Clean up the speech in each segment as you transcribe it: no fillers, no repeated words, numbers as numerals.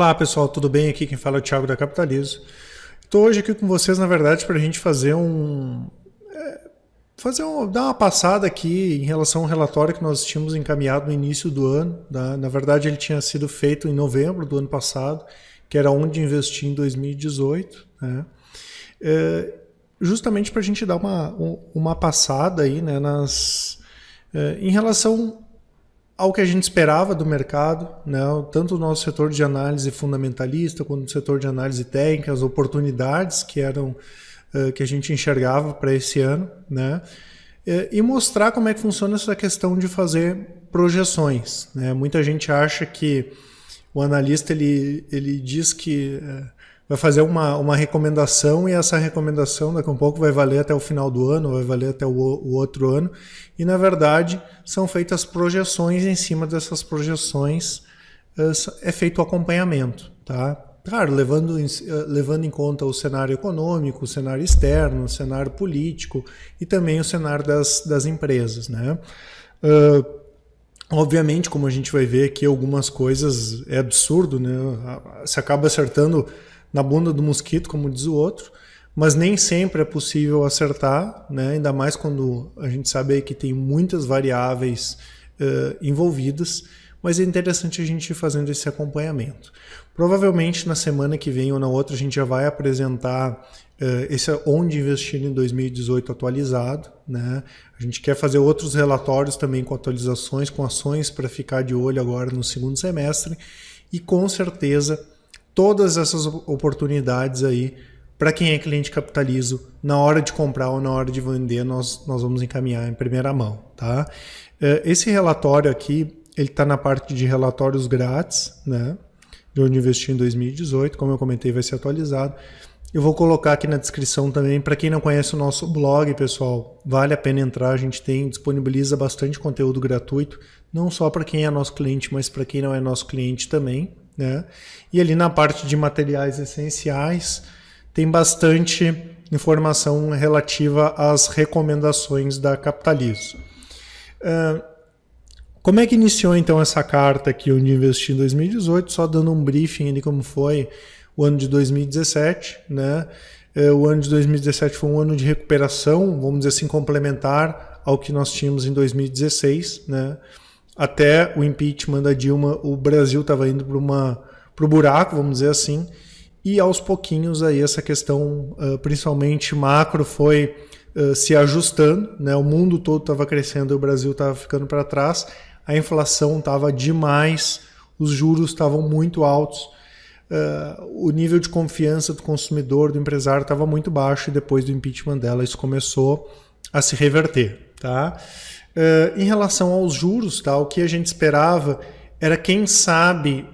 Olá pessoal, tudo bem? Aqui quem fala é o Thiago da Capitalizo. Estou hoje aqui com vocês, na verdade, para a gente dar uma passada aqui em relação ao relatório que nós tínhamos encaminhado no início do ano. Na verdade, ele tinha sido feito em novembro do ano passado, que era onde investir em 2018, né? Justamente para a gente dar uma passada aí, né, em relação ao que a gente esperava do mercado, né, tanto o nosso setor de análise fundamentalista quanto o setor de análise técnica, as oportunidades que a gente enxergava para esse ano, né, e mostrar como é que funciona essa questão de fazer projeções, né? Muita gente acha que o analista ele diz que vai fazer uma recomendação e essa recomendação daqui a um pouco vai valer até o final do ano, vai valer até o outro ano, e na verdade são feitas projeções, em cima dessas projeções é feito o acompanhamento, tá? Claro, levando em conta o cenário econômico, o cenário externo, o cenário político e também o cenário das empresas, né? Obviamente, como a gente vai ver aqui, algumas coisas é absurdo, né? Você acaba acertando na bunda do mosquito, como diz o outro, mas nem sempre é possível acertar, né? Ainda mais quando a gente sabe aí que tem muitas variáveis envolvidas, mas é interessante a gente ir fazendo esse acompanhamento. Provavelmente na semana que vem ou na outra a gente já vai apresentar esse onde investir em 2018 atualizado, né? A gente quer fazer outros relatórios também com atualizações, com ações para ficar de olho agora no segundo semestre, e com certeza todas essas oportunidades aí, para quem é cliente Capitalizo, na hora de comprar ou na hora de vender, nós vamos encaminhar em primeira mão, tá? Esse relatório aqui, ele está na parte de relatórios grátis, né? De onde investir em 2018, como eu comentei, vai ser atualizado. Eu vou colocar aqui na descrição também, para quem não conhece o nosso blog, pessoal, vale a pena entrar, a gente disponibiliza bastante conteúdo gratuito, não só para quem é nosso cliente, mas para quem não é nosso cliente também, né? E ali na parte de materiais essenciais tem bastante informação relativa às recomendações da Capitalizo. Como é que iniciou então essa carta aqui onde investi em 2018? Só dando um briefing de como foi o ano de 2017, né? O ano de 2017 foi um ano de recuperação, vamos dizer assim, complementar ao que nós tínhamos em 2016, né? Até o impeachment da Dilma, o Brasil estava indo para o buraco, vamos dizer assim, e aos pouquinhos aí essa questão, principalmente macro, foi se ajustando, né? O mundo todo estava crescendo e o Brasil estava ficando para trás, a inflação estava demais, os juros estavam muito altos, o nível de confiança do consumidor, do empresário estava muito baixo, e depois do impeachment dela isso começou a se reverter, tá? Em relação aos juros, tá, o que a gente esperava era, quem sabe,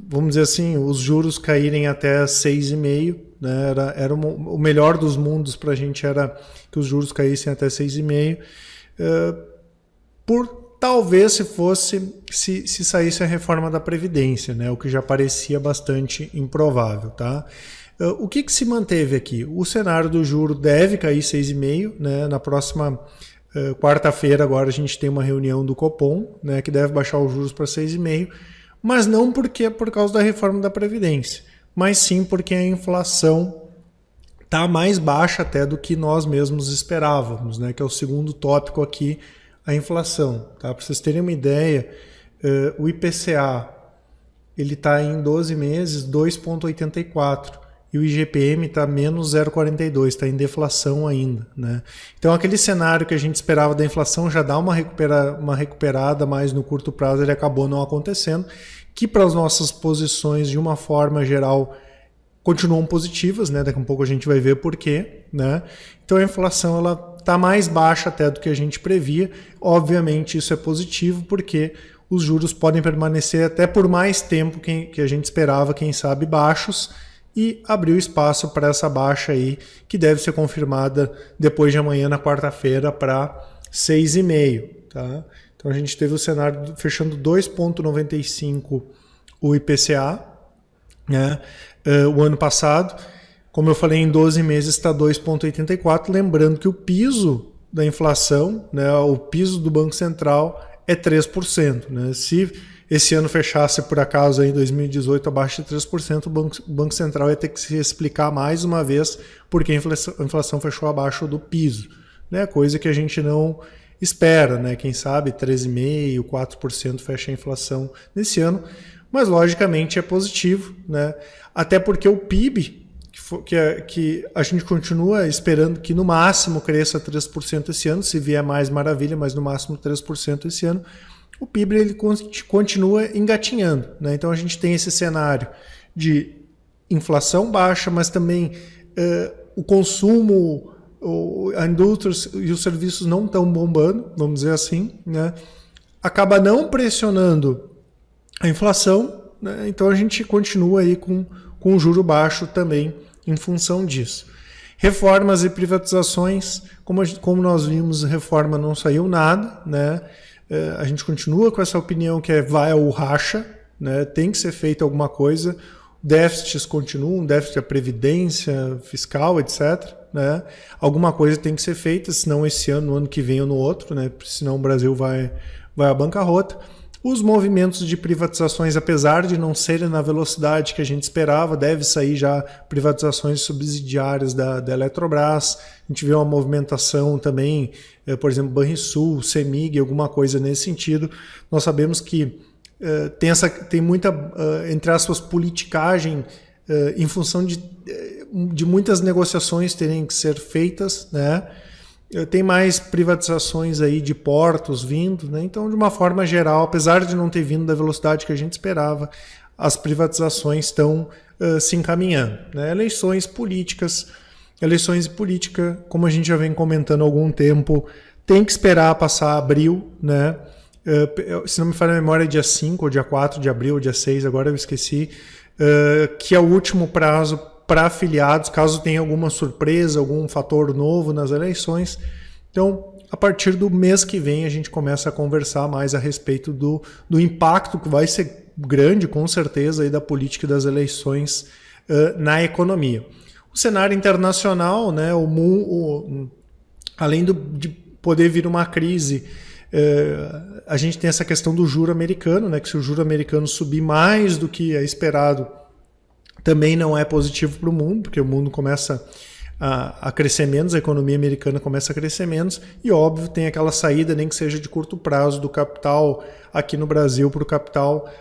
vamos dizer assim, os juros caírem até 6,5%, né? Era o melhor dos mundos para a gente, era que os juros caíssem até 6,5%, por talvez se saísse a reforma da Previdência, né? O que já parecia bastante improvável, tá? O que se manteve aqui? O cenário do juro deve cair 6,5%, né? Na próxima quarta-feira agora a gente tem uma reunião do Copom, né, que deve baixar os juros para 6,5%, mas não por causa da reforma da Previdência, mas sim porque a inflação está mais baixa até do que nós mesmos esperávamos, né, que é o segundo tópico aqui, a inflação. Tá? Para vocês terem uma ideia, o IPCA está em 12 meses 2,84%. E o IGPM está menos 0,42, está em deflação ainda, né? Então aquele cenário que a gente esperava da inflação já dá uma recuperada, mas no curto prazo ele acabou não acontecendo, que para as nossas posições de uma forma geral continuam positivas, né? Daqui a um pouco a gente vai ver por quê, né? Então a inflação ela está mais baixa até do que a gente previa. Obviamente isso é positivo, porque os juros podem permanecer até por mais tempo que a gente esperava, quem sabe baixos, e abriu espaço para essa baixa aí, que deve ser confirmada depois de amanhã, na quarta-feira, para 6,5%. Tá? Então a gente teve o cenário fechando 2,95% o IPCA, né? O ano passado. Como eu falei, em 12 meses está 2,84%. Lembrando que o piso da inflação, né, o piso do Banco Central é 3%. Né? Se esse ano fechasse por acaso em 2018 abaixo de 3%, o Banco Central ia ter que se explicar mais uma vez porque a inflação fechou abaixo do piso, né? Coisa que a gente não espera, né? Quem sabe 3,5%, 4% fecha a inflação nesse ano, mas logicamente é positivo, né? Até porque o PIB, que a gente continua esperando que no máximo cresça 3% esse ano, se vier mais maravilha, mas no máximo 3% esse ano, o PIB ele continua engatinhando, né? Então a gente tem esse cenário de inflação baixa, mas também o consumo, a indústria e os serviços não estão bombando, vamos dizer assim, né? Acaba não pressionando a inflação, né? Então a gente continua aí com o juro baixo também em função disso. Reformas e privatizações, como nós vimos, reforma não saiu nada, né? A gente continua com essa opinião que vai ao racha, né? Tem que ser feita alguma coisa, déficits continuam, déficit da previdência, fiscal, etc., né? Alguma coisa tem que ser feita, senão esse ano, no ano que vem ou no outro, né? Senão o Brasil vai à bancarrota. Os movimentos de privatizações, apesar de não serem na velocidade que a gente esperava, deve sair já privatizações subsidiárias da Eletrobras. A gente vê uma movimentação também, por exemplo, Banrisul, CEMIG, alguma coisa nesse sentido. Nós sabemos que tem muita, entre aspas, politicagem em função de muitas negociações terem que ser feitas, né? Tem mais privatizações aí de portos vindo, né? Então, de uma forma geral, apesar de não ter vindo da velocidade que a gente esperava, as privatizações estão se encaminhando, né? Eleições e política, como a gente já vem comentando há algum tempo, tem que esperar passar abril, né? Se não me falha a memória, é dia 5 ou dia 4 de abril, ou dia 6, agora eu esqueci, que é o último prazo para afiliados, caso tenha alguma surpresa, algum fator novo nas eleições. Então, a partir do mês que vem, a gente começa a conversar mais a respeito do impacto que vai ser grande, com certeza, aí da política das eleições na economia. O cenário internacional, né, além de poder vir uma crise, a gente tem essa questão do juro americano, né, que se o juro americano subir mais do que é esperado, também não é positivo para o mundo, porque o mundo começa a crescer menos, a economia americana começa a crescer menos, e óbvio tem aquela saída, nem que seja de curto prazo, do capital aqui no Brasil para o capital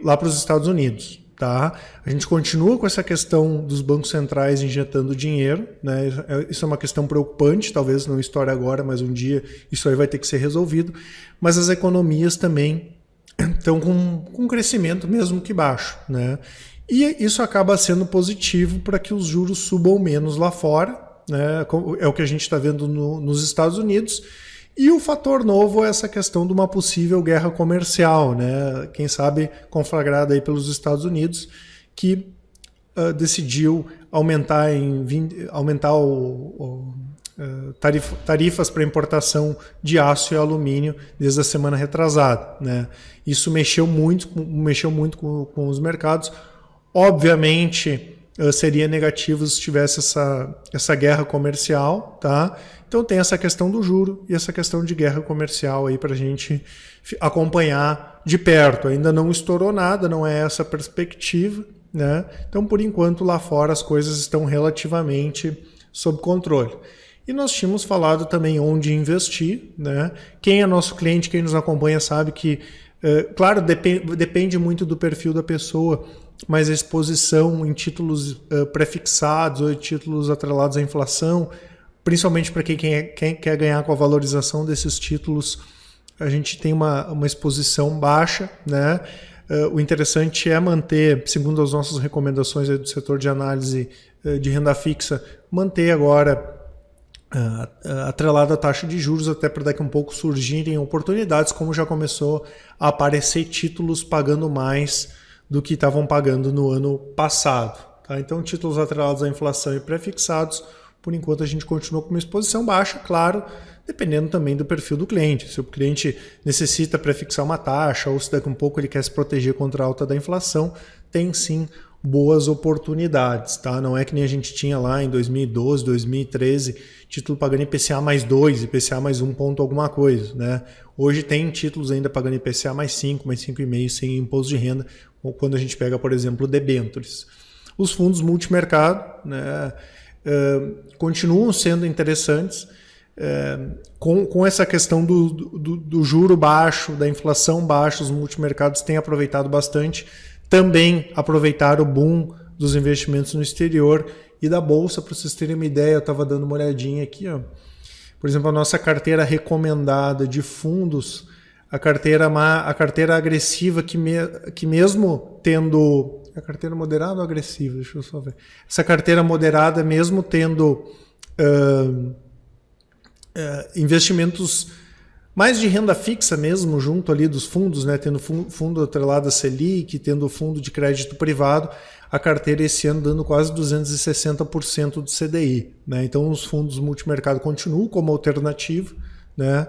lá para os Estados Unidos. Tá? A gente continua com essa questão dos bancos centrais injetando dinheiro, né? Isso é uma questão preocupante, talvez não estoure agora, mas um dia isso aí vai ter que ser resolvido, mas as economias também estão com um crescimento mesmo que baixo, né? E isso acaba sendo positivo para que os juros subam menos lá fora, né? É o que a gente está vendo nos Estados Unidos. E o fator novo é essa questão de uma possível guerra comercial, né? Quem sabe conflagrada aí pelos Estados Unidos, que decidiu aumentar tarifas para importação de aço e alumínio desde a semana retrasada, né? Isso mexeu muito com os mercados. Obviamente, seria negativo se tivesse essa guerra comercial, tá? Então tem essa questão do juro e essa questão de guerra comercial aí para a gente acompanhar de perto. Ainda não estourou nada, não é essa a perspectiva, né? Então, por enquanto, lá fora as coisas estão relativamente sob controle. E nós tínhamos falado também onde investir, né? Quem é nosso cliente, quem nos acompanha sabe que, claro, depende muito do perfil da pessoa, mas a exposição em títulos prefixados ou títulos atrelados à inflação, principalmente para quem quer ganhar com a valorização desses títulos, a gente tem uma exposição baixa, né? O interessante é manter, segundo as nossas recomendações do setor de análise de renda fixa, manter agora atrelada à taxa de juros, até para daqui a um pouco surgirem oportunidades, como já começou a aparecer títulos pagando mais do que estavam pagando no ano passado. Tá? Então, títulos atrelados à inflação e prefixados, por enquanto a gente continua com uma exposição baixa, claro, dependendo também do perfil do cliente. Se o cliente necessita prefixar uma taxa ou se daqui a um pouco ele quer se proteger contra a alta da inflação, tem sim boas oportunidades, tá? Não é que nem a gente tinha lá em 2012, 2013, título pagando IPCA mais 2, IPCA mais 1 ponto alguma coisa, né? Hoje tem títulos ainda pagando IPCA mais 5, mais 5,5 sem imposto de renda, quando a gente pega, por exemplo, debêntures. Os fundos multimercado, né, continuam sendo interessantes, com essa questão do juro baixo, da inflação baixa, os multimercados têm aproveitado bastante. Também aproveitaram o boom dos investimentos no exterior e da Bolsa. Para vocês terem uma ideia, eu estava dando uma olhadinha aqui. Ó. Por exemplo, a nossa carteira recomendada de fundos, a carteira agressiva, que mesmo tendo... A carteira moderada ou agressiva? Deixa eu só ver. Essa carteira moderada, mesmo tendo investimentos mais de renda fixa mesmo, junto ali dos fundos, né? Tendo fundo atrelado a Selic, tendo fundo de crédito privado, a carteira esse ano dando quase 260% do CDI. Né? Então os fundos multimercado continuam como alternativa. Né?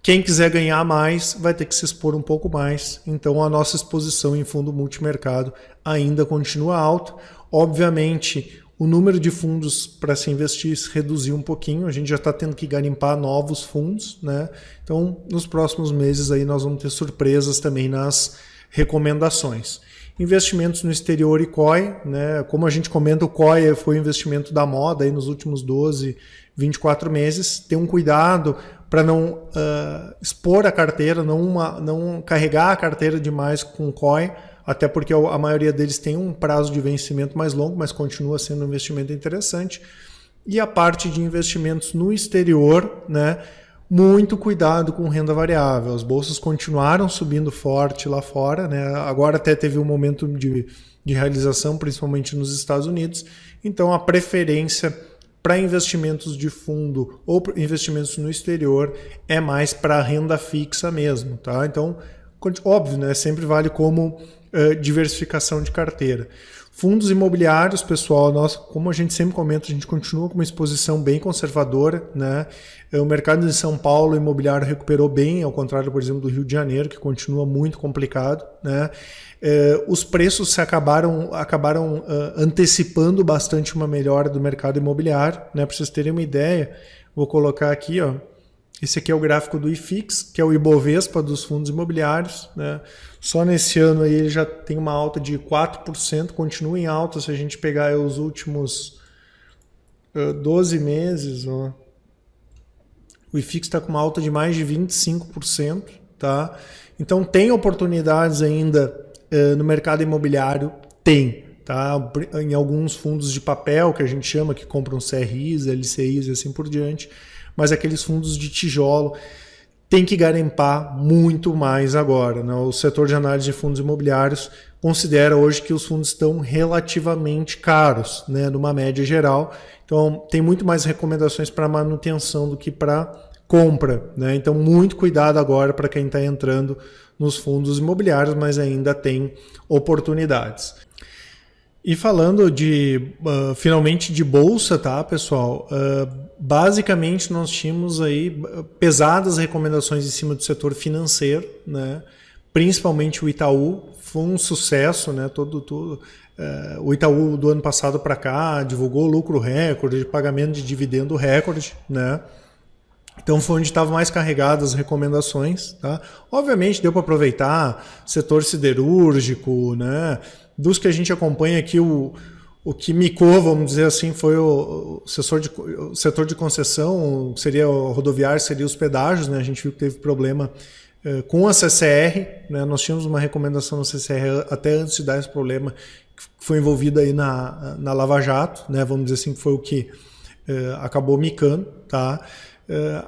Quem quiser ganhar mais vai ter que se expor um pouco mais. Então a nossa exposição em fundo multimercado ainda continua alta. Obviamente, o número de fundos para se investir se reduziu um pouquinho, a gente já está tendo que garimpar novos fundos, né? Então, nos próximos meses aí nós vamos ter surpresas também nas recomendações. Investimentos no exterior e COI, né? Como a gente comenta, o COI foi o investimento da moda aí nos últimos 12, 24 meses. Tem um cuidado para não expor a carteira, não carregar a carteira demais com COI, até porque a maioria deles tem um prazo de vencimento mais longo, mas continua sendo um investimento interessante. E a parte de investimentos no exterior, né? Muito cuidado com renda variável. As bolsas continuaram subindo forte lá fora, né? Agora até teve um momento de realização, principalmente nos Estados Unidos. Então a preferência para investimentos de fundo ou investimentos no exterior é mais para renda fixa mesmo, tá? Então, óbvio, né? Sempre vale como diversificação de carteira. Fundos imobiliários, pessoal, nossa, como a gente sempre comenta, a gente continua com uma exposição bem conservadora, né? O mercado de São Paulo imobiliário recuperou bem, ao contrário, por exemplo, do Rio de Janeiro, que continua muito complicado, né? Os preços acabaram antecipando bastante uma melhora do mercado imobiliário, né? Para vocês terem uma ideia, vou colocar aqui, ó. Esse aqui é o gráfico do IFIX, que é o Ibovespa dos fundos imobiliários, né? Só nesse ano aí ele já tem uma alta de 4%, continua em alta se a gente pegar os últimos 12 meses. Ó. O IFIX está com uma alta de mais de 25%. Tá? Então tem oportunidades ainda no mercado imobiliário? Tem. Tá? Em alguns fundos de papel, que a gente chama, que compram CRIs, LCIs e assim por diante. Mas aqueles fundos de tijolo tem que garimpar muito mais agora. Né? O setor de análise de fundos imobiliários considera hoje que os fundos estão relativamente caros, né? Numa média geral. Então, tem muito mais recomendações para manutenção do que para compra. Né? Então, muito cuidado agora para quem está entrando nos fundos imobiliários, mas ainda tem oportunidades. E falando finalmente de bolsa, tá, pessoal? Basicamente nós tínhamos aí pesadas recomendações em cima do setor financeiro, né? Principalmente o Itaú, foi um sucesso, né? O Itaú do ano passado para cá divulgou lucro recorde, pagamento de dividendo recorde, né? Então foi onde estavam mais carregadas as recomendações, tá? Obviamente deu para aproveitar setor siderúrgico, né? Dos que a gente acompanha aqui, o que micou, vamos dizer assim, foi o setor de concessão, seria o rodoviário, seria os pedágios, né? A gente viu que teve problema com a CCR, né? Nós tínhamos uma recomendação na CCR até antes de dar esse problema, que foi envolvida aí na Lava Jato, né? Vamos dizer assim, que foi o que acabou micando, tá?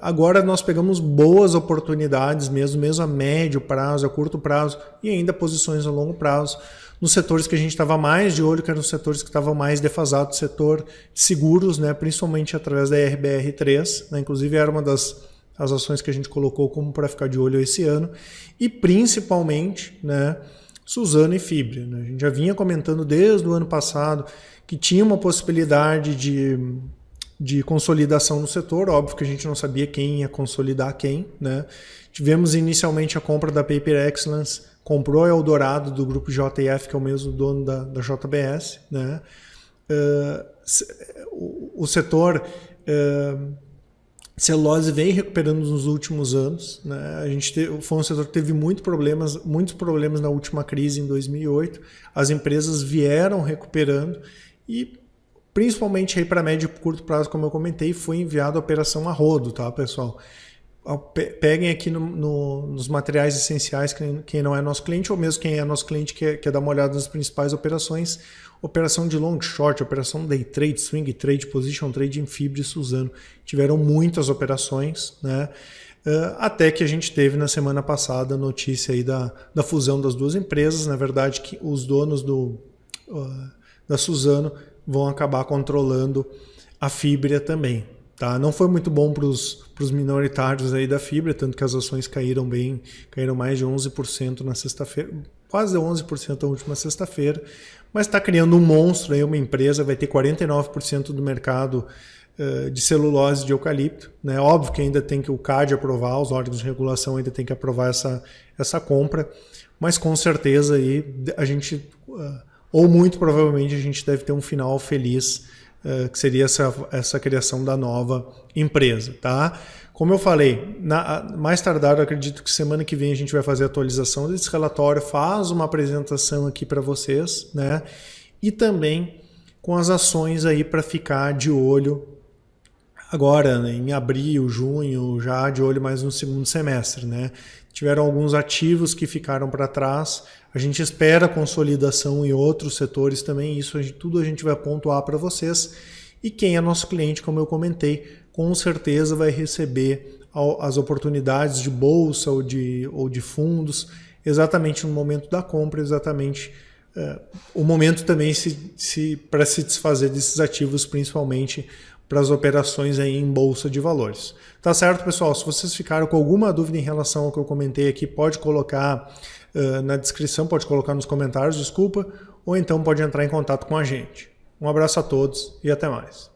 Agora nós pegamos boas oportunidades mesmo a médio prazo, a curto prazo e ainda posições a longo prazo nos setores que a gente estava mais de olho, que eram os setores que estavam mais defasados, setor de seguros, né, principalmente através da RBR3, né, inclusive era uma das ações que a gente colocou como para ficar de olho esse ano, e principalmente, né, Suzano e Fibria. Né, a gente já vinha comentando desde o ano passado que tinha uma possibilidade de consolidação no setor, óbvio que a gente não sabia quem ia consolidar quem, né? Tivemos inicialmente a compra da Paper Excellence comprou a Eldorado do grupo JF, que é o mesmo dono da JBS, né? O setor celulose vem recuperando nos últimos anos, né? Foi um setor que teve muitos problemas na última crise em 2008. As empresas vieram recuperando e principalmente aí para médio e curto prazo, como eu comentei, foi enviada a operação a rodo, tá, pessoal? Peguem aqui nos materiais essenciais, quem não é nosso cliente, ou mesmo quem é nosso cliente quer dar uma olhada nas principais operações. Operação de long short, operação day trade, swing trade, position trade em Fibra e Suzano. Tiveram muitas operações, né? Até que a gente teve na semana passada a notícia aí da fusão das duas empresas. Na verdade, que os donos da Suzano vão acabar controlando a Fibra também. Tá? Não foi muito bom para os minoritários aí da Fibra, tanto que as ações caíram mais de 11% na sexta-feira, quase 11% na última sexta-feira, mas está criando um monstro aí, uma empresa, vai ter 49% do mercado de celulose de eucalipto, né? Óbvio que ainda tem que o CAD aprovar, os órgãos de regulação ainda tem que aprovar essa compra, mas com certeza aí a gente, ou muito provavelmente a gente deve ter um final feliz, que seria essa criação da nova empresa, tá? Como eu falei, mais tardar, eu acredito que semana que vem a gente vai fazer a atualização desse relatório, faz uma apresentação aqui para vocês, né? E também com as ações aí para ficar de olho agora, né, em abril, junho, já de olho mais no segundo semestre, né? Tiveram alguns ativos que ficaram para trás, a gente espera consolidação em outros setores também, tudo a gente vai pontuar para vocês. E quem é nosso cliente, como eu comentei, com certeza vai receber as oportunidades de bolsa ou de fundos, exatamente no momento da compra, exatamente o momento também para se desfazer desses ativos, principalmente para as operações aí em bolsa de valores. Tá certo, pessoal? Se vocês ficaram com alguma dúvida em relação ao que eu comentei aqui, pode colocar na descrição, pode colocar nos comentários, desculpa, ou então pode entrar em contato com a gente. Um abraço a todos e até mais.